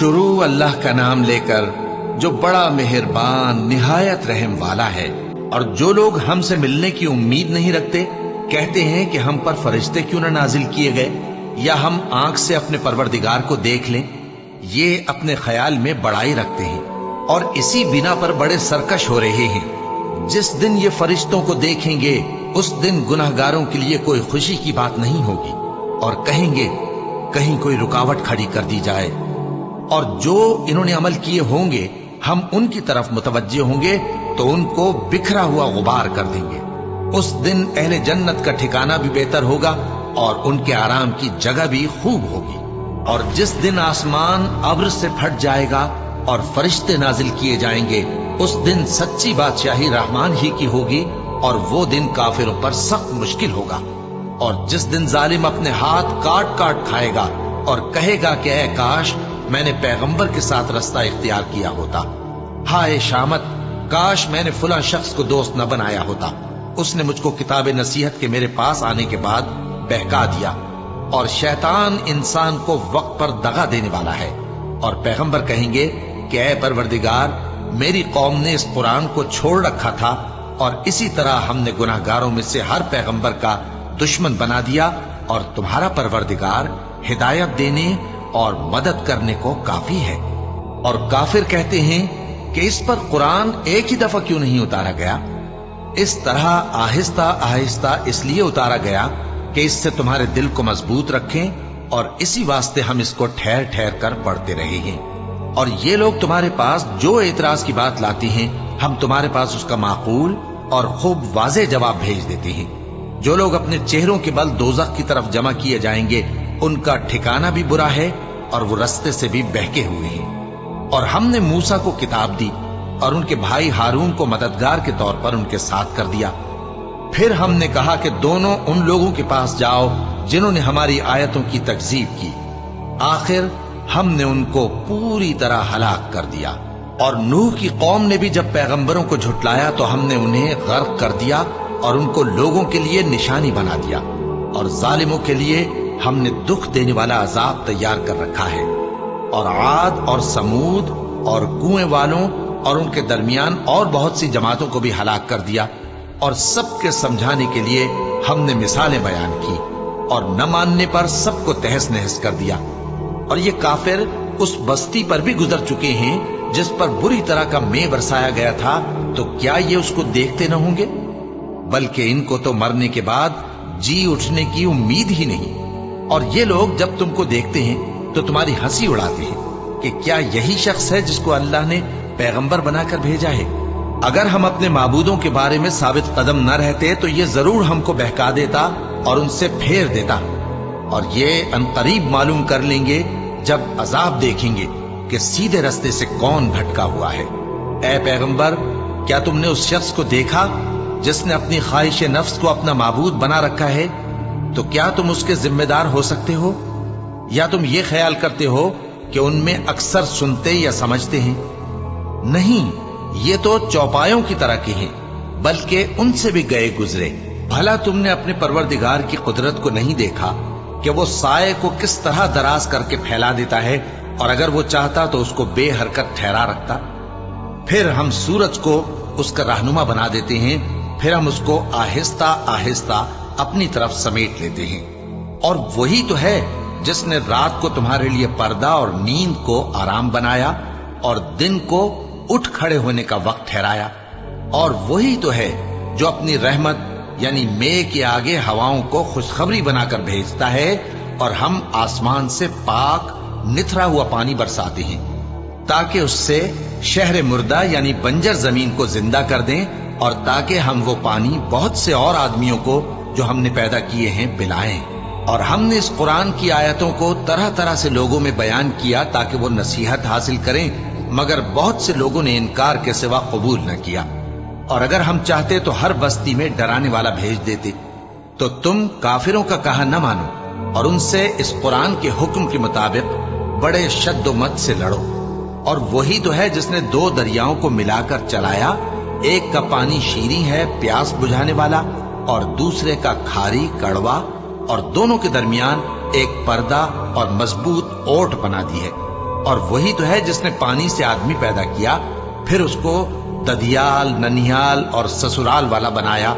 شروع اللہ کا نام لے کر جو بڑا مہربان نہایت رحم والا ہے۔ اور جو لوگ ہم سے ملنے کی امید نہیں رکھتے کہتے ہیں کہ ہم پر فرشتے کیوں نہ نازل کیے گئے یا ہم آنکھ سے اپنے پروردگار کو دیکھ لیں، یہ اپنے خیال میں بڑائی رکھتے ہیں اور اسی بنا پر بڑے سرکش ہو رہے ہیں۔ جس دن یہ فرشتوں کو دیکھیں گے اس دن گناہگاروں کے لیے کوئی خوشی کی بات نہیں ہوگی اور کہیں گے کہیں کوئی رکاوٹ کھڑی کر دی جائے، اور جو انہوں نے عمل کیے ہوں گے ہم ان کی طرف متوجہ ہوں گے تو ان کو بکھرا ہوا غبار کر دیں گے۔ اس دن اہل جنت کا ٹھکانہ بھی بہتر ہوگا اور ان کے آرام کی جگہ بھی خوب ہوگی۔ اور جس دن آسمان ابر سے پھٹ جائے گا اور فرشتے نازل کیے جائیں گے اس دن سچی بادشاہی رحمان ہی کی ہوگی، اور وہ دن کافروں پر سخت مشکل ہوگا۔ اور جس دن ظالم اپنے ہاتھ کاٹ کاٹ کھائے گا اور کہے گا کہ اے کاش میں نے پیغمبر کے ساتھ رستہ اختیار کیا ہوتا، ہائے شامت کاش میں نے فلاں شخص کو دوست نہ بنایا ہوتا، اس نے مجھ کو کتاب نصیحت کے میرے پاس آنے کے بعد بہکا دیا۔ اور شیطان انسان کو وقت پر دغا دینے والا ہے، اور پیغمبر کہیں گے کہ اے پروردگار میری قوم نے اس قرآن کو چھوڑ رکھا تھا اور اسی طرح ہم نے گناہگاروں میں سے ہر پیغمبر کا دشمن بنا دیا، اور تمہارا پروردگار ہدایت دینے اور مدد کرنے کو کافی ہے۔ اور کافر کہتے ہیں کہ اس پر قرآن ایک ہی دفعہ کیوں نہیں اتارا گیا؟ اس طرح آہستہ آہستہ اس لیے اتارا گیا کہ اس سے تمہارے دل کو مضبوط رکھیں، اور اسی واسطے ہم اس کو ٹھہر ٹھہر کر پڑھتے رہے ہیں۔ اور یہ لوگ تمہارے پاس جو اعتراض کی بات لاتی ہیں ہم تمہارے پاس اس کا معقول اور خوب واضح جواب بھیج دیتے ہیں۔ جو لوگ اپنے چہروں کے بل دوزخ کی طرف جمع کیے جائیں گے ان کا ٹھکانہ بھی برا ہے اور وہ رستے سے بھی بہکے ہوئے ہیں۔ اور ہم نے موسیٰ کو کتاب دی اور ان کے بھائی ہارون کو مددگار کے طور پر ان کے ساتھ کر دیا۔ پھر ہم نے کہا کہ دونوں ان لوگوں کے پاس جاؤ جنہوں نے ہماری آیتوں کی تکذیب کی، آخر ہم نے ان کو پوری طرح ہلاک کر دیا۔ اور نوح کی قوم نے بھی جب پیغمبروں کو جھٹلایا تو ہم نے انہیں غرق کر دیا اور ان کو لوگوں کے لیے نشانی بنا دیا، اور ظالموں کے لیے ہم نے دکھ دینے والا عذاب تیار کر رکھا ہے۔ اور عاد اور سمود اور کنویں والوں اور ان کے درمیان اور بہت سی جماعتوں کو بھی ہلاک کر دیا، اور سب کے سمجھانے کے لیے ہم نے مثالیں بیان کی، اور نہ ماننے پر سب کو تہس نہس کر دیا۔ اور یہ کافر اس بستی پر بھی گزر چکے ہیں جس پر بری طرح کا مے برسایا گیا تھا، تو کیا یہ اس کو دیکھتے نہ ہوں گے؟ بلکہ ان کو تو مرنے کے بعد جی اٹھنے کی امید ہی نہیں۔ اور یہ لوگ جب تم کو دیکھتے ہیں تو تمہاری ہنسی اڑاتے ہیں کہ کیا یہی شخص ہے جس کو اللہ نے پیغمبر بنا کر بھیجا ہے؟ اگر ہم اپنے معبودوں کے بارے میں ثابت قدم نہ رہتے تو یہ ضرور ہم کو بہکا دیتا اور ان سے پھیر دیتا، اور یہ عنقریب معلوم کر لیں گے جب عذاب دیکھیں گے کہ سیدھے رستے سے کون بھٹکا ہوا ہے۔ اے پیغمبر کیا تم نے اس شخص کو دیکھا جس نے اپنی خواہش نفس کو اپنا معبود بنا رکھا ہے؟ تو کیا تم اس کے ذمہ دار ہو سکتے ہو؟ یا تم یہ خیال کرتے ہو کہ ان میں اکثر سنتے یا سمجھتے ہیں؟ نہیں، یہ تو چوپایوں کی طرح کے ہیں، بلکہ ان سے بھی گئے گزرے۔ بھلا تم نے اپنے پروردگار کی قدرت کو نہیں دیکھا کہ وہ سائے کو کس طرح دراز کر کے پھیلا دیتا ہے، اور اگر وہ چاہتا تو اس کو بے حرکت ٹھہرا رکھتا؟ پھر ہم سورج کو اس کا رہنما بنا دیتے ہیں، پھر ہم اس کو آہستہ آہستہ اپنی طرف سمیٹ لیتے ہیں۔ اور وہی تو ہے جس نے رات کو تمہارے لیے پردہ اور نیند کو آرام بنایا اور دن کو اٹھ کھڑے ہونے کا وقت ٹھہرایا۔ اور وہی تو ہے جو اپنی رحمت یعنی مے کے آگے ہواؤں کو خوشخبری بنا کر بھیجتا ہے، اور ہم آسمان سے پاک نتھرا ہوا پانی برساتے ہیں تاکہ اس سے شہر مردہ یعنی بنجر زمین کو زندہ کر دیں، اور تاکہ ہم وہ پانی بہت سے اور آدمیوں کو جو ہم نے پیدا کیے ہیں پلائیں۔ اور ہم نے اس قرآن کی آیتوں کو طرح طرح سے لوگوں میں بیان کیا تاکہ وہ نصیحت حاصل کریں، مگر بہت سے لوگوں نے انکار کے سوا قبول نہ کیا۔ اور اگر ہم چاہتے تو ہر بستی میں ڈرانے والا بھیج دیتے، تو تم کافروں کا کہا نہ مانو اور ان سے اس قرآن کے حکم کے مطابق بڑے شد و مت سے لڑو۔ اور وہی تو ہے جس نے دو دریاؤں کو ملا کر چلایا، ایک کا پانی شیریں ہے پیاس بجھانے والا، اور دوسرے کا کھاری کڑوا، اور دونوں کے درمیان ایک پردہ اور مضبوط اوٹ بنا دی ہے۔ اور وہی تو ہے جس نے پانی سے آدمی پیدا کیا، پھر اس کو ددیال، ننیال اور سسرال والا بنایا،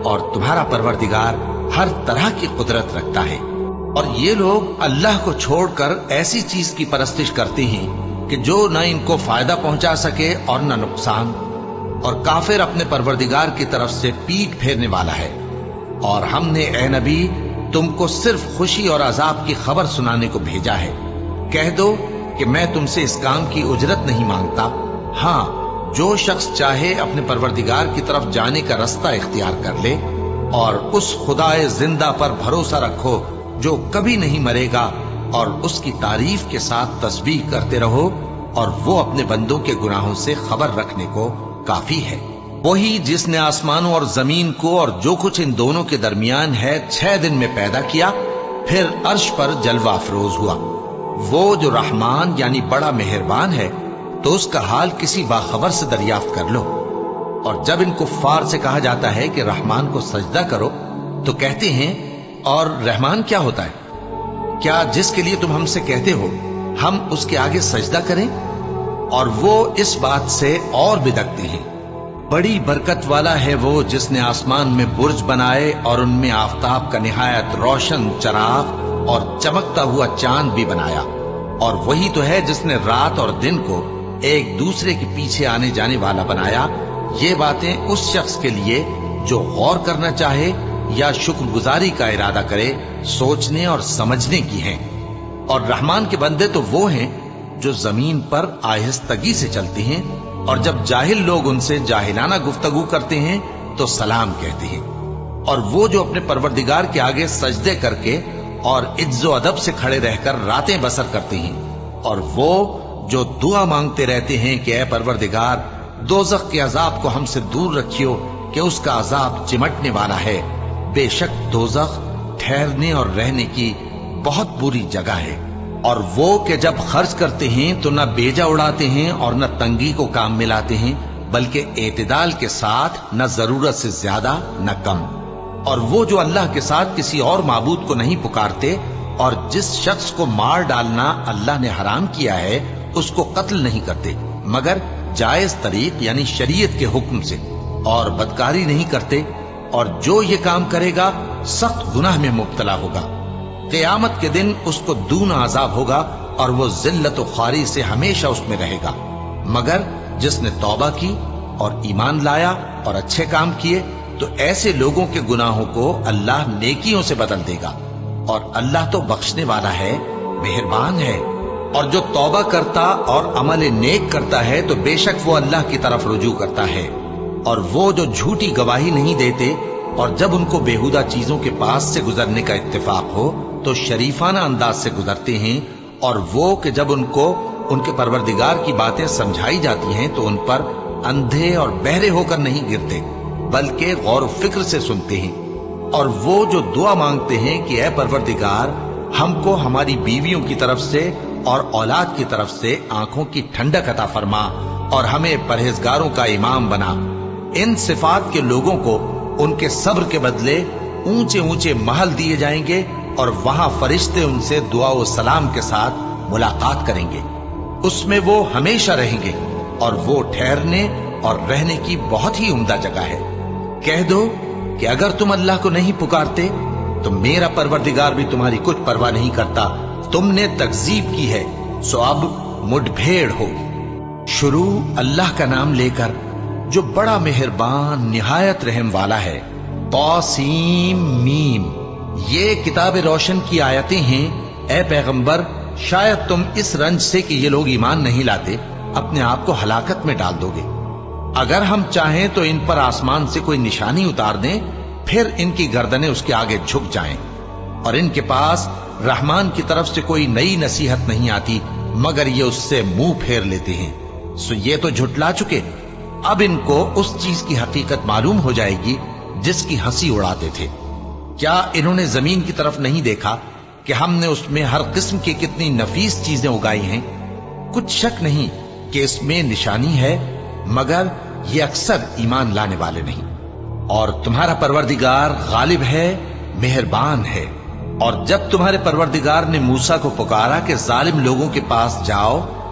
اور تمہارا پروردگار ہر طرح کی قدرت رکھتا ہے۔ اور یہ لوگ اللہ کو چھوڑ کر ایسی چیز کی پرستش کرتے ہیں کہ جو نہ ان کو فائدہ پہنچا سکے اور نہ نقصان، اور کافر اپنے پروردگار کی طرف سے پیٹ پھیرنے والا ہے۔ اور ہم نے اے نبی تم کو صرف خوشی اور عذاب کی خبر سنانے کو بھیجا ہے۔ کہہ دو کہ میں تم سے اس کام کی اجرت نہیں مانگتا، ہاں جو شخص چاہے اپنے پروردگار کی طرف جانے کا رستہ اختیار کر لے، اور اس خدائے زندہ پر بھروسہ رکھو جو کبھی نہیں مرے گا، اور اس کی تعریف کے ساتھ تسبیح کرتے رہو، اور وہ اپنے بندوں کے گناہوں سے خبر رکھنے کو کافی ہے۔ وہی جس نے آسمانوں اور زمین کو اور جو کچھ ان دونوں کے درمیان ہے 6 دن میں پیدا کیا، پھر عرش پر جلوہ افروز ہوا۔ وہ جو رحمان یعنی بڑا مہربان ہے، تو اس کا حال کسی باخبر سے دریافت کر لو۔ اور جب ان کفار سے کہا جاتا ہے کہ رحمان کو سجدہ کرو، تو کہتے ہیں اور رحمان کیا ہوتا ہے؟ کیا جس کے لیے تم ہم سے کہتے ہو ہم اس کے آگے سجدہ کریں؟ اور وہ اس بات سے اور بدکتے ہیں۔ بڑی برکت والا ہے وہ جس نے آسمان میں برج بنائے اور ان میں آفتاب کا نہایت روشن چراغ اور چمکتا ہوا چاند بھی بنایا۔ اور وہی تو ہے جس نے رات اور دن کو ایک دوسرے کے پیچھے آنے جانے والا بنایا۔ یہ باتیں اس شخص کے لیے جو غور کرنا چاہے یا شکر گزاری کا ارادہ کرے، سوچنے اور سمجھنے کی ہیں۔ اور رحمان کے بندے تو وہ ہیں جو زمین پر آہستگی سے چلتے ہیں، اور جب جاہل لوگ ان سے جاہلانہ گفتگو کرتے ہیں تو سلام کہتے ہیں۔ اور وہ جو اپنے پروردگار کے آگے سجدے کر کے اور عز و ادب سے کھڑے رہ کر راتیں بسر کرتے ہیں۔ اور وہ جو دعا مانگتے رہتے ہیں کہ اے پروردگار دوزخ کے عذاب کو ہم سے دور رکھیو کہ اس کا عذاب چمٹنے والا ہے۔ بے شک دوزخ ٹھہرنے اور رہنے کی بہت بری جگہ ہے۔ اور وہ کہ جب خرچ کرتے ہیں تو نہ بیجا اڑاتے ہیں اور نہ تنگی کو کام میں لاتے ہیں، بلکہ اعتدال کے ساتھ، نہ ضرورت سے زیادہ نہ کم۔ اور وہ جو اللہ کے ساتھ کسی اور معبود کو نہیں پکارتے، اور جس شخص کو مار ڈالنا اللہ نے حرام کیا ہے اس کو قتل نہیں کرتے مگر جائز طریق یعنی شریعت کے حکم سے، اور بدکاری نہیں کرتے، اور جو یہ کام کرے گا سخت گناہ میں مبتلا ہوگا۔ قیامت کے دن اس کو دونا عذاب ہوگا اور وہ ذلت و خواری سے ہمیشہ اس میں رہے گا، مگر جس نے توبہ کی اور ایمان لایا اور اچھے کام کیے تو ایسے لوگوں کے گناہوں کو اللہ نیکیوں سے بدل دے گا، اور اللہ تو بخشنے والا ہے، مہربان ہے۔ اور جو توبہ کرتا اور عمل نیک کرتا ہے تو بے شک وہ اللہ کی طرف رجوع کرتا ہے۔ اور وہ جو جھوٹی گواہی نہیں دیتے، اور جب ان کو بیہودہ چیزوں کے پاس سے گزرنے کا اتفاق ہو تو شریفانہ انداز سے گزرتے ہیں، اور وہ کہ جب ان کو ان کے پروردگار کی باتیں سمجھائی جاتی ہیں تو ان پر اندھے اور بہرے ہو کر نہیں گرتے بلکہ غور و فکر سے سنتے ہیں۔ اور وہ جو دعا مانگتے ہیں کہ اے پروردگار ہم کو ہماری بیویوں کی طرف سے اور اولاد کی طرف سے آنکھوں کی ٹھنڈک عطا فرما اور ہمیں پرہیزگاروں کا امام بنا، ان صفات کے لوگوں کو ان کے صبر کے بدلے اونچے اونچے محل دیے جائیں گے، اور وہاں فرشتے ان سے دعا و سلام کے ساتھ ملاقات کریں گے، اس میں وہ ہمیشہ رہیں گے، اور وہ ٹھہرنے اور رہنے کی بہت ہی عمدہ جگہ ہے۔ کہہ دو کہ اگر تم اللہ کو نہیں پکارتے تو میرا پروردگار بھی تمہاری کچھ پرواہ نہیں کرتا، تم نے تکذیب کی ہے سو اب مڈ بھیڑ ہو۔ شروع اللہ کا نام لے کر جو بڑا مہربان نہایت رحم والا ہے۔ طاسیم میم، یہ کتاب روشن کی آیتیں ہیں۔ اے پیغمبر شاید تم اس رنج سے کہ یہ لوگ ایمان نہیں لاتے اپنے آپ کو ہلاکت میں ڈال دو گے۔ اگر ہم چاہیں تو ان پر آسمان سے کوئی نشانی اتار دیں، پھر ان کی گردنیں اس کے آگے جھک جائیں، اور ان کے پاس رحمان کی طرف سے کوئی نئی نصیحت نہیں آتی مگر یہ اس سے منہ پھیر لیتے ہیں، سو یہ تو جھٹلا چکے۔ اب ان کو اس چیز کی حقیقت معلوم ہو جائے گی جس کی ہنسی اڑاتے تھے۔ کیا انہوں نے زمین کی طرف نہیں دیکھا کہ ہم نے اس میں ہر قسم کی کتنی نفیس چیزیں اگائی ہیں؟ کچھ شک نہیں کہ اس میں نشانی ہے، مگر یہ اکثر ایمان لانے والے نہیں۔ اور تمہارا پروردگار غالب ہے، مہربان ہے۔ اور جب تمہارے پروردگار نے موسیٰ کو پکارا کہ ظالم لوگوں کے پاس جاؤ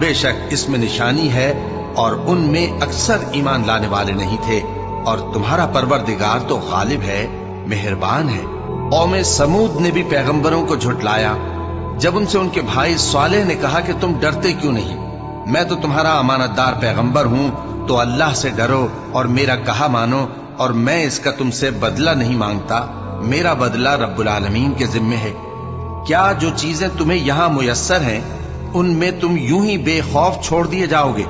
بے شک اس میں نشانی ہے اور ان میں اکثر ایمان لانے والے نہیں تھے، اور تمہارا پروردگار تو غالب ہے، مہربان ہے۔ قوم سمود نے بھی پیغمبروں کو جھٹلایا جب ان سے ان کے بھائی صالح نے کہا کہ تم ڈرتے کیوں نہیں؟ میں تو تمہارا امانت دار پیغمبر ہوں، تو اللہ سے ڈرو اور میرا کہا مانو، اور میں اس کا تم سے بدلہ نہیں مانگتا، میرا بدلہ رب العالمین کے ذمے ہے۔ کیا جو چیزیں تمہیں یہاں میسر ہیں ان میں تم یوں ہی بے خوف چھوڑ دیے جاؤ گے؟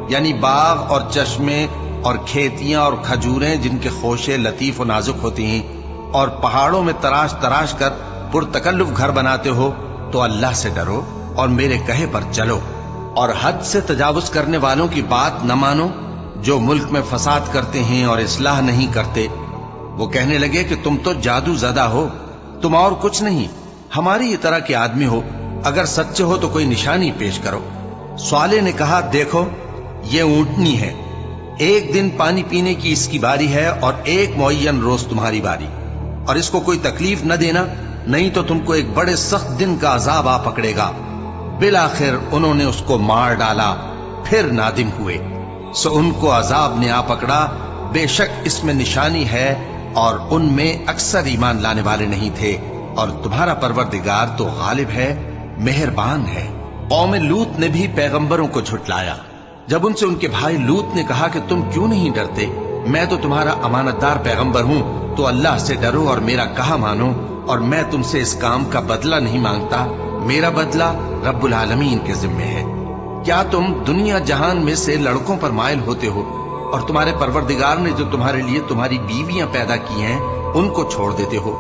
یعنی باغ اور چشمے اور کھیتیاں اور کھجوریں جن کے خوشے لطیف و نازک ہوتی ہیں، اور پہاڑوں میں تراش تراش کر پرتکلف گھر بناتے ہو، تو اللہ سے ڈرو اور میرے کہے پر چلو، اور حد سے تجاوز کرنے والوں کی بات نہ مانو جو ملک میں فساد کرتے ہیں اور اصلاح نہیں کرتے۔ وہ کہنے لگے کہ تم تو جادو زدہ ہو، تم اور کچھ نہیں، ہماری یہ طرح کے آدمی ہو، اگر سچے ہو تو کوئی نشانی پیش کرو۔ صالح نے کہا دیکھو یہ اونٹنی ہے، ایک دن پانی پینے کی اس کی باری ہے اور ایک معین روز تمہاری باری، اور اس کو کوئی تکلیف نہ دینا، نہیں تو تم کو ایک بڑے سخت دن کا عذاب آ پکڑے گا۔ بالآخر انہوں نے اس کو مار ڈالا، پھر نادم ہوئے، سو ان کو عذاب نے آ پکڑا، بے شک اس میں نشانی ہے اور ان میں اکثر ایمان لانے والے نہیں تھے، اور تمہارا پروردگار تو غالب ہے، مہربان ہے۔ قوم لوط نے بھی پیغمبروں کو جھٹلایا جب ان سے ان کے بھائی لوط نے کہا کہ تم کیوں نہیں ڈرتے؟ میں تو تمہارا امانت دار پیغمبر ہوں، تو اللہ سے ڈرو اور میرا کہا مانو، اور میں تم سے اس کام کا بدلہ نہیں مانگتا، میرا بدلہ رب العالمین کے ذمے ہے۔ کیا تم دنیا جہان میں سے لڑکوں پر مائل ہوتے ہو، اور تمہارے پروردگار نے جو تمہارے لیے تمہاری بیویاں پیدا کی ہیں ان کو چھوڑ دیتے ہو؟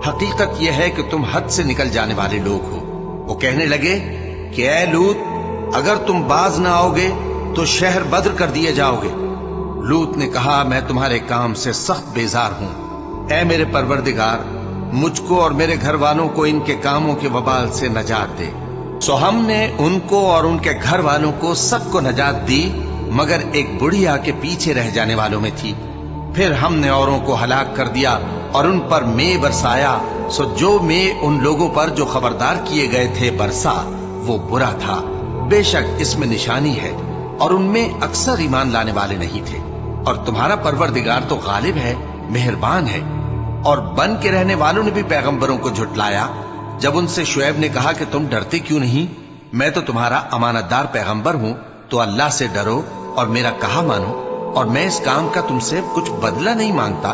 حقیقت یہ ہے کہ تم حد سے نکل جانے والے لوگ ہو۔ وہ کہنے لگے کہ اے لوط، اگر تم باز نہ آؤ گے تو شہر بدر کر دیے جاؤ گے۔ لوط نے کہا میں تمہارے کام سے سخت بیزار ہوں، اے میرے پروردگار مجھ کو اور میرے گھر والوں کو ان کے کاموں کے وبال سے نجات دے۔ سو ہم نے ان کو اور ان کے گھر والوں کو سب کو نجات دی، مگر ایک بڑھیا کے پیچھے رہ جانے والوں میں تھی۔ پھر ہم نے اوروں کو ہلاک کر دیا اور ان پر مے برسایا، سو جو مے ان لوگوں پر جو خبردار کیے گئے تھے برسا وہ برا تھا۔ بے شک اس میں نشانی ہے اور ان میں اکثر ایمان لانے والے نہیں تھے، اور تمہارا پروردگار تو غالب ہے، مہربان ہے۔ اور بن کے رہنے والوں نے بھی پیغمبروں کو جھٹلایا جب ان سے شعیب نے کہا کہ تم ڈرتے کیوں نہیں؟ میں تو تمہارا امانت دار پیغمبر ہوں، تو اللہ سے ڈرو اور میرا کہا مانو، اور میں اس کام کا تم سے کچھ بدلہ نہیں مانگتا،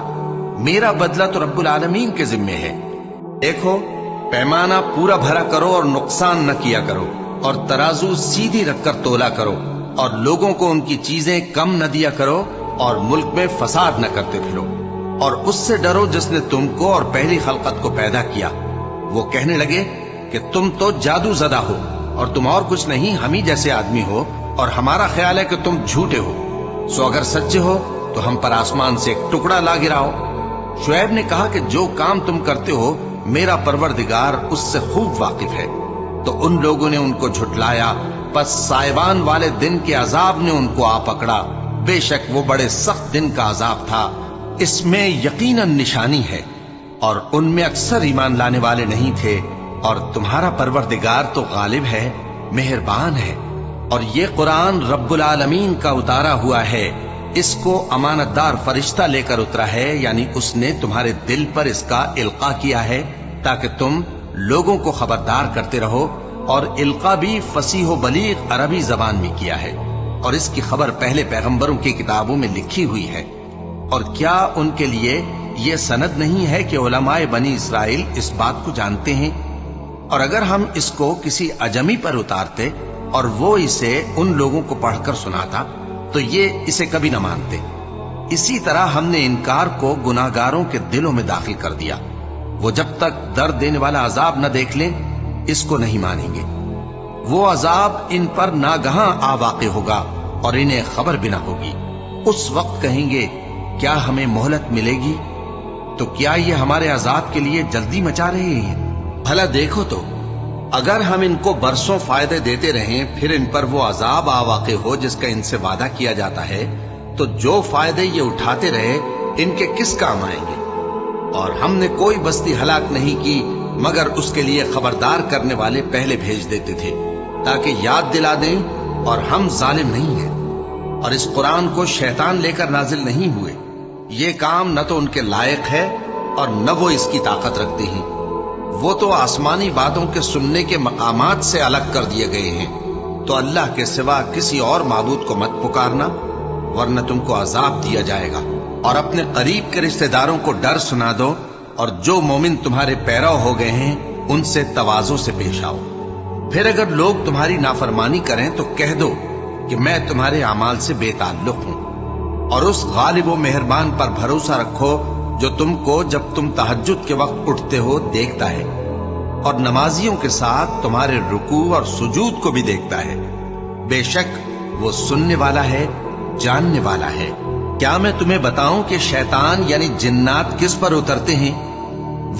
میرا بدلہ تو رب العالمین کے ذمے ہے۔ دیکھو پیمانہ پورا بھرا کرو اور نقصان نہ کیا کرو، اور ترازو سیدھی رکھ کر تولا کرو، اور لوگوں کو ان کی چیزیں کم نہ دیا کرو، اور ملک میں فساد نہ کرتے پھرو، اور اس سے ڈرو جس نے تم کو اور پہلی خلقت کو پیدا کیا۔ وہ کہنے لگے کہ تم تو جادو زدہ ہو، اور تم اور کچھ نہیں، ہم ہی جیسے آدمی ہو، اور ہمارا خیال ہے کہ تم جھوٹے ہو، سو اگر سچے ہو تو ہم پر آسمان سے ایک ٹکڑا لا گراؤ۔ شعیب نے کہا کہ جو کام تم کرتے ہو میرا پروردگار اس سے خوب واقف ہے۔ تو ان لوگوں نے ان کو جھٹلایا، پس سائبان والے دن کے عذاب نے ان کو آ پکڑا، بے شک وہ بڑے سخت دن کا عذاب تھا، اس میں یقیناً نشانی ہے، اور ان میں اکثر ایمان لانے والے نہیں تھے، اور تمہارا پروردگار تو غالب ہے، مہربان ہے۔ اور یہ قرآن رب العالمین کا اتارا ہوا ہے، اس کو امانت دار فرشتہ لے کر اترا ہے، یعنی اس نے تمہارے دل پر اس کا القاء کیا ہے تاکہ تم لوگوں کو خبردار کرتے رہو، اور القاء بھی فصیح و بلیغ عربی زبان میں کیا ہے، اور اس کی خبر پہلے پیغمبروں کی کتابوں میں لکھی ہوئی ہے۔ اور کیا ان کے لیے یہ سند نہیں ہے کہ علماء بنی اسرائیل اس بات کو جانتے ہیں؟ اور اگر ہم اس کو کسی اجمی پر اتارتے اور وہ اسے ان لوگوں کو پڑھ کر سناتا تو یہ اسے کبھی نہ مانتے۔ اسی طرح ہم نے انکار کو گناہگاروں کے دلوں میں داخل کر دیا، وہ جب تک درد دینے والا عذاب نہ دیکھ لیں اس کو نہیں مانیں گے۔ وہ عذاب ان پر ناگہاں آ واقع ہوگا اور انہیں خبر بھی نہ ہوگی۔ اس وقت کہیں گے کیا ہمیں مہلت ملے گی؟ تو کیا یہ ہمارے عذاب کے لیے جلدی مچا رہے ہیں؟ بھلا دیکھو تو اگر ہم ان کو برسوں فائدے دیتے رہیں پھر ان پر وہ عذاب آ واقع ہو جس کا ان سے وعدہ کیا جاتا ہے، تو جو فائدے یہ اٹھاتے رہے ان کے کس کام آئیں گے؟ اور ہم نے کوئی بستی ہلاک نہیں کی مگر اس کے لیے خبردار کرنے والے پہلے بھیج دیتے تھے تاکہ یاد دلا دیں اور ہم ظالم نہیں ہیں، اور اس قرآن کو شیطان لے کر نازل نہیں ہوئے۔ یہ کام نہ تو ان کے لائق ہے اور نہ وہ اس کی طاقت رکھتے ہیں۔ وہ تو آسمانی باتوں کے سننے کے مقامات سے الگ کر دیے گئے ہیں۔ تو اللہ کے سوا کسی اور معبود کو مت پکارنا، ورنہ تم کو عذاب دیا جائے گا۔ اور اپنے قریب کے رشتہ داروں کو ڈر سنا دو، اور جو مومن تمہارے پیرو ہو گئے ہیں ان سے تواضع سے پیش آؤ۔ پھر اگر لوگ تمہاری نافرمانی کریں تو کہہ دو کہ میں تمہارے اعمال سے بے تعلق ہوں، اور اس غالب و مہربان پر بھروسہ رکھو جو تم کو جب تم تہجد کے وقت اٹھتے ہو دیکھتا ہے، اور نمازیوں کے ساتھ تمہارے رکوع اور سجود کو بھی دیکھتا ہے۔ بے شک وہ سننے والا ہے، جاننے والا ہے۔ کیا میں تمہیں بتاؤں کہ شیطان یعنی جنات کس پر اترتے ہیں؟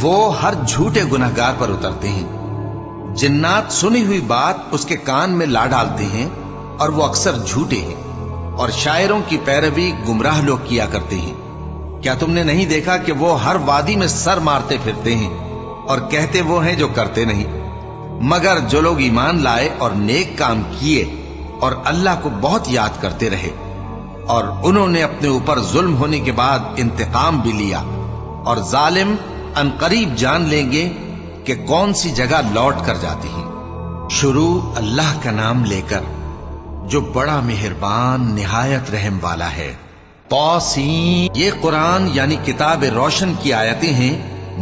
وہ ہر جھوٹے گنہگار پر اترتے ہیں۔ جنات سنی ہوئی بات اس کے کان میں لا ڈالتے ہیں، اور وہ اکثر جھوٹے ہیں، اور شاعروں کی پیروی گمراہ لوگ کیا کرتے ہیں۔ کیا تم نے نہیں دیکھا کہ وہ ہر وادی میں سر مارتے پھرتے ہیں، اور کہتے وہ ہیں جو کرتے نہیں؟ مگر جو لوگ ایمان لائے اور نیک کام کیے اور اللہ کو بہت یاد کرتے رہے، اور انہوں نے اپنے اوپر ظلم ہونے کے بعد انتقام بھی لیا، اور ظالم عنقریب جان لیں گے کہ کون سی جگہ لوٹ کر جاتی ہیں۔ شروع اللہ کا نام لے کر جو بڑا مہربان نہایت رحم والا ہے۔ طاسین، یہ قرآن یعنی کتاب روشن کی آیتیں ہیں،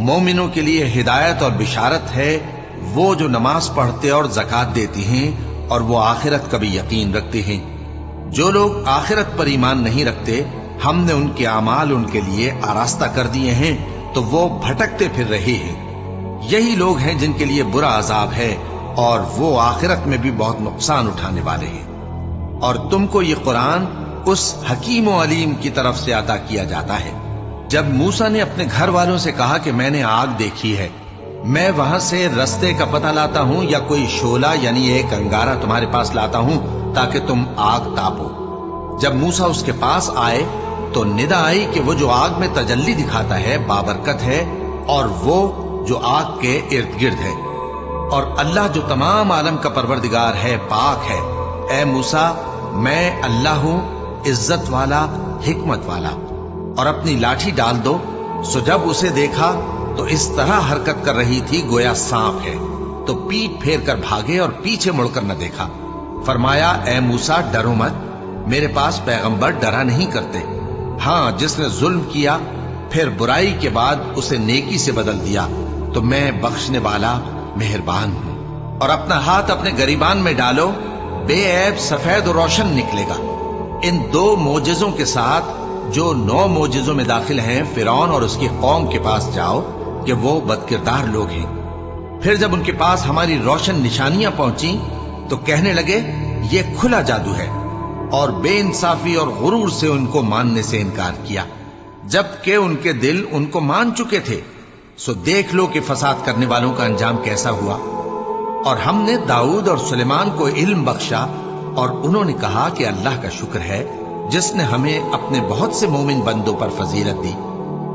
مومنوں کے لیے ہدایت اور بشارت ہے، وہ جو نماز پڑھتے اور زکوٰۃ دیتے ہیں اور وہ آخرت کا بھی یقین رکھتے ہیں۔ جو لوگ آخرت پر ایمان نہیں رکھتے، ہم نے ان کے اعمال ان کے لیے آراستہ کر دیے ہیں، تو وہ بھٹکتے پھر رہے ہیں۔ یہی لوگ ہیں جن کے لیے برا عذاب ہے، اور وہ آخرت میں بھی بہت نقصان اٹھانے والے ہیں۔ اور تم کو یہ قرآن اس حکیم و علیم کی طرف سے عطا کیا جاتا ہے۔ جب موسیٰ نے اپنے گھر والوں سے کہا کہ میں نے آگ دیکھی ہے، میں وہاں سے رستے کا پتہ لاتا ہوں یا کوئی شعلہ یعنی ایک انگارہ تمہارے پاس لاتا ہوں تاکہ تم آگ تاپو۔ جب موسیٰ اس کے پاس آئے تو ندا آئی کہ وہ جو آگ میں تجلی دکھاتا ہے بابرکت ہے، اور وہ جو آگ کے ارد گرد ہے، اور اللہ جو تمام عالم کا پروردگار ہے پاک ہے۔ اے موسیٰ، میں اللہ ہوں، عزت والا، حکمت والا، اور اپنی لاٹھی ڈال دو۔ سو جب اسے دیکھا تو اس طرح حرکت کر رہی تھی گویا سانپ ہے، تو پیٹ پھیر کر بھاگے اور پیچھے مڑ کر نہ دیکھا۔ فرمایا اے موسیٰ ڈرو مت، میرے پاس پیغمبر ڈرا نہیں کرتے۔ ہاں، جس نے ظلم کیا پھر برائی کے بعد اسے نیکی سے بدل دیا تو میں بخشنے والا مہربان ہوں۔ اور اپنا ہاتھ اپنے گریبان میں ڈالو، بے عیب سفید و روشن نکلے گا۔ ان 2 معجزوں کے ساتھ جو 9 معجزوں میں داخل ہیں فرعون اور اس کی قوم کے پاس جاؤ کہ وہ بدکردار لوگ ہیں۔ پھر جب ان کے پاس ہماری روشن نشانیاں پہنچیں تو کہنے لگے یہ کھلا جادو ہے، اور بے انصافی اور غرور سے ان کو ماننے سے انکار کیا، جبکہ ان کے دل ان کو مان چکے تھے۔ سو دیکھ لو کہ فساد کرنے والوں کا انجام کیسا ہوا۔ اور ہم نے داؤد اور سلیمان کو علم بخشا، اور انہوں نے کہا کہ اللہ کا شکر ہے جس نے ہمیں اپنے بہت سے مومن بندوں پر فضیلت دی۔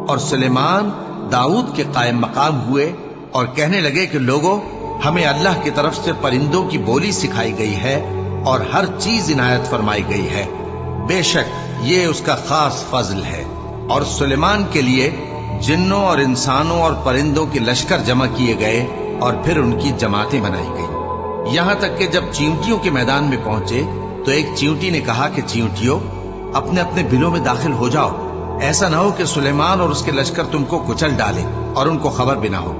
اور سلیمان داؤد کے قائم مقام ہوئے اور کہنے لگے کہ لوگوں، ہمیں اللہ کی طرف سے پرندوں کی بولی سکھائی گئی ہے اور ہر چیز عنایت فرمائی گئی ہے، بے شک یہ اس کا خاص فضل ہے۔ اور سلیمان کے لیے جنوں اور انسانوں اور پرندوں کے لشکر جمع کیے گئے اور پھر ان کی جماعتیں بنائی گئی، یہاں تک کہ جب چیونٹیوں کے میدان میں پہنچے تو ایک چیونٹی نے کہا کہ چیونٹیوں، اپنے اپنے بلوں میں داخل ہو جاؤ، ایسا نہ ہو کہ سلیمان اور اس کے لشکر تم کو کچل ڈالیں اور ان کو خبر بھی نہ ہو۔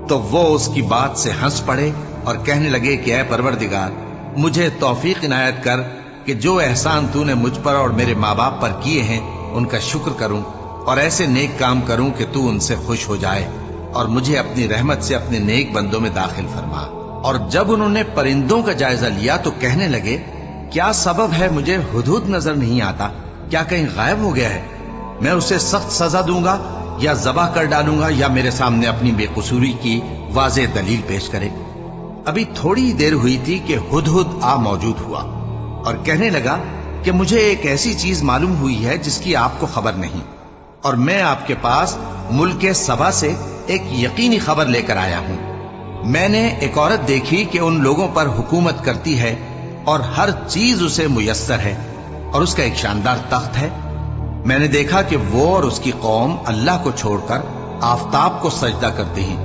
تو وہ اس کی بات سے ہنس پڑے اور کہنے لگے کہ اے پروردگار، مجھے توفیق عنایت کر کہ جو احسان تو نے مجھ پر اور میرے ماں باپ پر کیے ہیں ان کا شکر کروں، اور ایسے نیک کام کروں کہ تو ان سے خوش ہو جائے، اور مجھے اپنی رحمت سے اپنے نیک بندوں میں داخل فرما۔ اور جب انہوں نے پرندوں کا جائزہ لیا تو کہنے لگے کیا سبب ہے مجھے ہدہد نظر نہیں آتا؟ کیا کہیں غائب ہو گیا ہے؟ میں اسے سخت سزا دوں گا یا ذبح کر ڈالوں گا، یا میرے سامنے اپنی بے قصوری کی واضح دلیل پیش کرے۔ ابھی تھوڑی دیر ہوئی تھی کہ ہدہد آ موجود ہوا اور کہنے لگا کہ مجھے ایک ایسی چیز معلوم ہوئی ہے جس کی آپ کو خبر نہیں، اور میں آپ کے پاس ملک سبا سے ایک یقینی خبر لے کر آیا ہوں۔ میں نے ایک عورت دیکھی کہ ان لوگوں پر حکومت کرتی ہے اور ہر چیز اسے میسر ہے اور اس کا ایک شاندار تخت ہے۔ میں نے دیکھا کہ وہ اور اس کی قوم اللہ کو چھوڑ کر آفتاب کو سجدہ کرتے ہیں،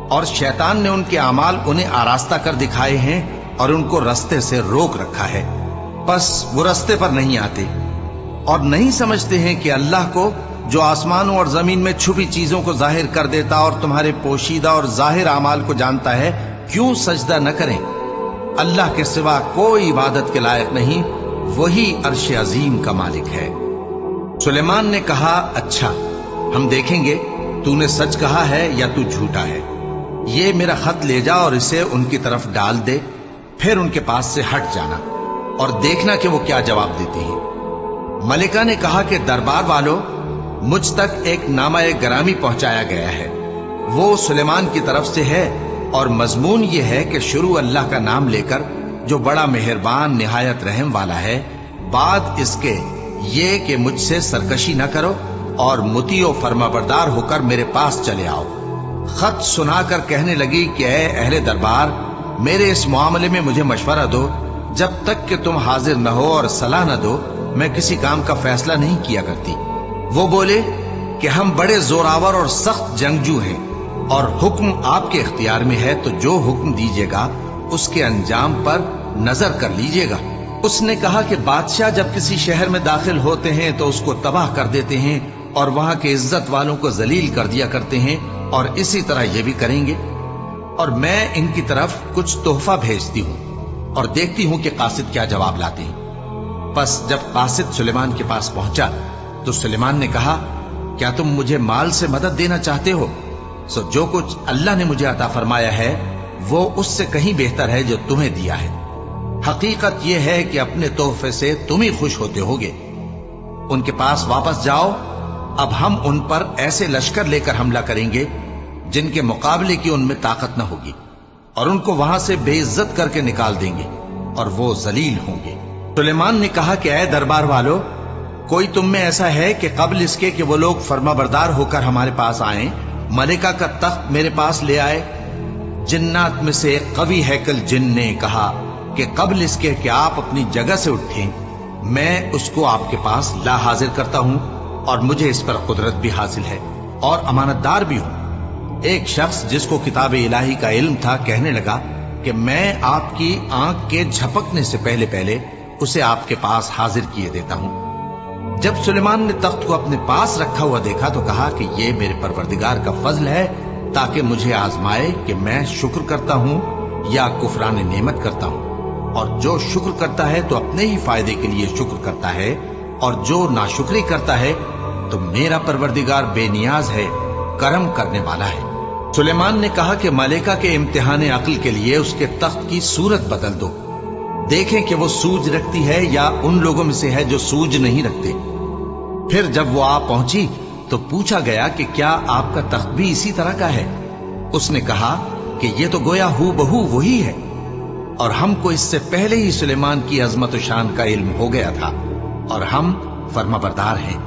اور شیطان نے ان کے اعمال انہیں آراستہ کر دکھائے ہیں اور ان کو رستے سے روک رکھا ہے، پس وہ رستے پر نہیں آتے اور نہیں سمجھتے ہیں کہ اللہ کو جو آسمانوں اور زمین میں چھپی چیزوں کو ظاہر کر دیتا اور تمہارے پوشیدہ اور ظاہر اعمال کو جانتا ہے، کیوں سجدہ نہ کریں؟ اللہ کے سوا کوئی عبادت کے لائق نہیں، وہی عرش عظیم کا مالک ہے۔ سلیمان نے کہا، اچھا، ہم دیکھیں گے تو نے سچ کہا ہے یا تو جھوٹا ہے۔ یہ میرا خط لے جا اور اسے ان کی طرف ڈال دے، پھر ان کے پاس سے ہٹ جانا اور دیکھنا کہ وہ کیا جواب دیتے ہیں۔ ملکہ نے کہا کہ دربار والوں، مجھ تک ایک نامہ گرامی پہنچایا گیا ہے، وہ سلیمان کی طرف سے ہے، اور مضمون یہ ہے کہ شروع اللہ کا نام لے کر جو بڑا مہربان نہایت رحم والا ہے، بعد اس کے یہ کہ مجھ سے سرکشی نہ کرو اور مطیع و فرما بردار ہو کر میرے پاس چلے آؤ۔ خط سنا کر کہنے لگی کہ اے اہل دربار، میرے اس معاملے میں مجھے مشورہ دو، جب تک کہ تم حاضر نہ ہو اور صلاح نہ دو میں کسی کام کا فیصلہ نہیں کیا کرتی۔ وہ بولے کہ ہم بڑے زوراور اور سخت جنگجو ہیں، اور حکم آپ کے اختیار میں ہے، تو جو حکم دیجیے گا اس کے انجام پر نظر کر لیجیے گا۔ اس نے کہا کہ بادشاہ جب کسی شہر میں داخل ہوتے ہیں تو اس کو تباہ کر دیتے ہیں اور وہاں کے عزت والوں کو ذلیل کر دیا کرتے ہیں، اور اسی طرح یہ بھی کریں گے، اور میں ان کی طرف کچھ تحفہ بھیجتی ہوں اور دیکھتی ہوں کہ قاصد کیا جواب لاتے ہیں۔ پس جب قاصد سلیمان کے پاس پہنچا تو سلیمان نے کہا، کیا تم مجھے مال سے مدد دینا چاہتے ہو؟ سو جو کچھ اللہ نے مجھے عطا فرمایا ہے وہ اس سے کہیں بہتر ہے جو تمہیں دیا ہے۔ حقیقت یہ ہے کہ اپنے تحفے سے تم ہی خوش ہوتے ہوگے۔ ان کے پاس واپس جاؤ، اب ہم ان پر ایسے لشکر لے کر حملہ کریں گے جن کے مقابلے کی ان میں طاقت نہ ہوگی، اور ان کو وہاں سے بے عزت کر کے نکال دیں گے اور وہ ذلیل ہوں گے۔ سلیمان نے کہا کہ اے دربار والو، کوئی تم میں ایسا ہے کہ قبل اس کے کہ وہ لوگ فرما بردار ہو کر ہمارے پاس آئیں، ملکہ کا تخت میرے پاس لے آئے؟ جنات میں سے ایک قوی ہیکل جن نے کہا کہ قبل اس کے کہ آپ اپنی جگہ سے اٹھیں میں اس کو آپ کے پاس لا حاضر کرتا ہوں، اور مجھے اس پر قدرت بھی حاصل ہے اور امانت دار بھی ہوں۔ ایک شخص جس کو کتاب الہی کا علم تھا کہنے لگا کہ میں آپ کی آنکھ کے جھپکنے سے پہلے پہلے اسے آپ کے پاس حاضر کیے دیتا ہوں۔ جب سلیمان نے تخت کو اپنے پاس رکھا ہوا دیکھا تو کہا کہ یہ میرے پروردگار کا فضل ہے تاکہ مجھے آزمائے کہ میں شکر کرتا ہوں یا کفران نعمت کرتا ہوں، اور جو شکر کرتا ہے تو اپنے ہی فائدے کے لیے شکر کرتا ہے، اور جو ناشکری کرتا ہے تو میرا پروردگار بے نیاز ہے، کرم کرنے والا ہے۔ سلیمان نے کہا کہ ملکہ کے امتحان عقل کے لیے اس کے تخت کی صورت بدل دو، دیکھیں کہ وہ سوج رکھتی ہے یا ان لوگوں میں سے ہے جو سوج نہیں رکھتے۔ پھر جب وہ آ پہنچی تو پوچھا گیا کہ کیا آپ کا تخت بھی اسی طرح کا ہے؟ اس نے کہا کہ یہ تو گویا ہو بہو وہی ہے، اور ہم کو اس سے پہلے ہی سلیمان کی عظمت و شان کا علم ہو گیا تھا، اور ہم فرما بردار ہیں۔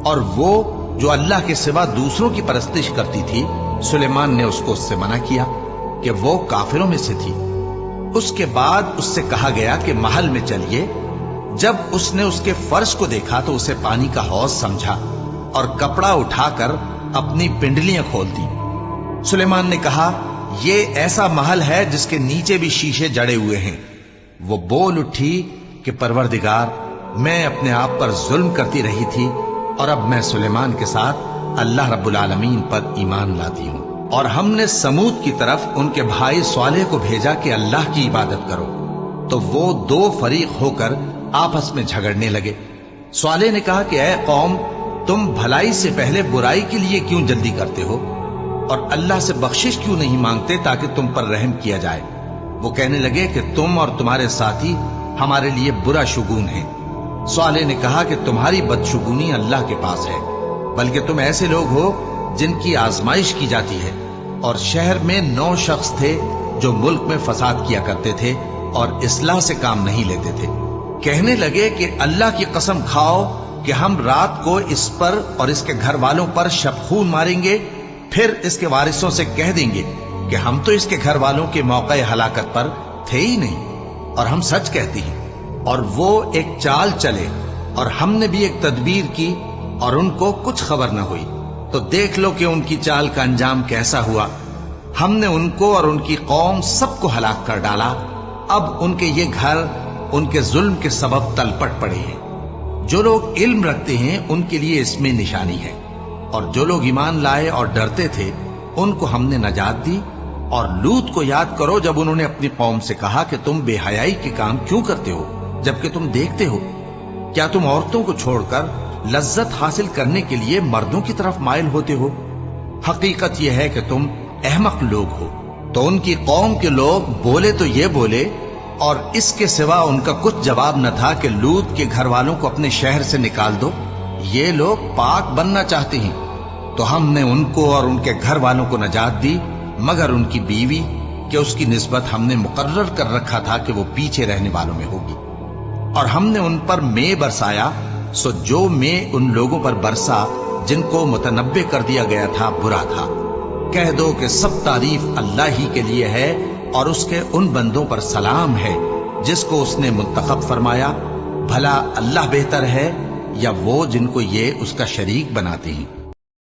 اور وہ جو اللہ کے سوا دوسروں کی پرستش کرتی تھی، سلیمان نے اس کو اس سے منع کیا کہ وہ کافروں میں سے تھی۔ اس کے بعد اس سے کہا گیا کہ محل میں چلیے۔ جب اس نے اس کے فرش کو دیکھا تو اسے پانی کا حوض سمجھا اور کپڑا اٹھا کر اپنی پنڈلیاں کھول دی۔ سلیمان نے کہا، یہ ایسا محل ہے جس کے نیچے بھی شیشے جڑے ہوئے ہیں۔ وہ بول اٹھی کہ پروردگار، میں اپنے آپ پر ظلم کرتی رہی تھی، اور اب میں سلیمان کے ساتھ اللہ رب العالمین پر ایمان لاتی ہوں۔ اور ہم نے سمود کی طرف ان کے بھائی صالح کو بھیجا کہ اللہ کی عبادت کرو، تو وہ دو فریق ہو کر آپس میں جھگڑنے لگے۔ صالح نے کہا کہ اے قوم، تم بھلائی سے پہلے برائی کے لیے کیوں جلدی کرتے ہو، اور اللہ سے بخشش کیوں نہیں مانگتے تاکہ تم پر رحم کیا جائے؟ وہ کہنے لگے کہ تم اور تمہارے ساتھی ہمارے لیے برا شگون ہیں۔ صالح نے کہا کہ تمہاری بدشگونی اللہ کے پاس ہے، بلکہ تم ایسے لوگ ہو جن کی آزمائش کی جاتی ہے۔ اور شہر میں 9 شخص تھے جو ملک میں فساد کیا کرتے تھے اور اصلاح سے کام نہیں لیتے تھے۔ کہنے لگے کہ اللہ کی قسم کھاؤ کہ ہم رات کو اس پر اور اس کے گھر والوں پر شبخون ماریں گے، پھر اس کے وارثوں سے کہہ دیں گے کہ ہم تو اس کے گھر والوں کے موقع ہلاکت پر تھے ہی نہیں، اور ہم سچ کہتی ہیں۔ اور وہ ایک چال چلے اور ہم نے بھی ایک تدبیر کی اور ان کو کچھ خبر نہ ہوئی، تو دیکھ لو کہ ان کی چال کا انجام کیسا ہوا۔ ہم نے ان کو اور ان کی قوم سب کو ہلاک کر ڈالا۔ اب ان کے یہ گھر ان کے ظلم کے سبب تلپٹ پڑے ہیں۔ جو لوگ علم رکھتے ہیں ان کے لیے اس میں نشانی ہے، اور جو لوگ ایمان لائے اور ڈرتے تھے ان کو ہم نے نجات دی۔ اور لوط کو یاد کرو جب انہوں نے اپنی قوم سے کہا کہ تم بے حیائی کے کام کیوں کرتے ہو جبکہ تم دیکھتے ہو؟ کیا تم عورتوں کو چھوڑ کر لذت حاصل کرنے کے لیے مردوں کی طرف مائل ہوتے ہو؟ حقیقت یہ ہے کہ تم احمق لوگ ہو۔ تو ان کی قوم کے لوگ بولے تو یہ بولے، اور اس کے سوا ان کا کچھ جواب نہ تھا کہ لوط کے گھر والوں کو اپنے شہر سے نکال دو، یہ لوگ پاک بننا چاہتے ہیں۔ تو ہم نے ان کو اور ان کے گھر والوں کو نجات دی، مگر ان کی بیوی کہ اس کی نسبت ہم نے مقرر کر رکھا تھا کہ وہ پیچھے رہنے والوں میں ہوگی۔ اور ہم نے ان پر مے برسایا، سو جو مے ان لوگوں پر برسا جن کو متنبع کر دیا گیا تھا برا تھا۔ کہہ دو کہ سب تعریف اللہ ہی کے لیے ہے، اور اس کے ان بندوں پر سلام ہے جس کو اس نے منتخب فرمایا۔ بھلا اللہ بہتر ہے یا وہ جن کو یہ اس کا شریک بناتے ہیں؟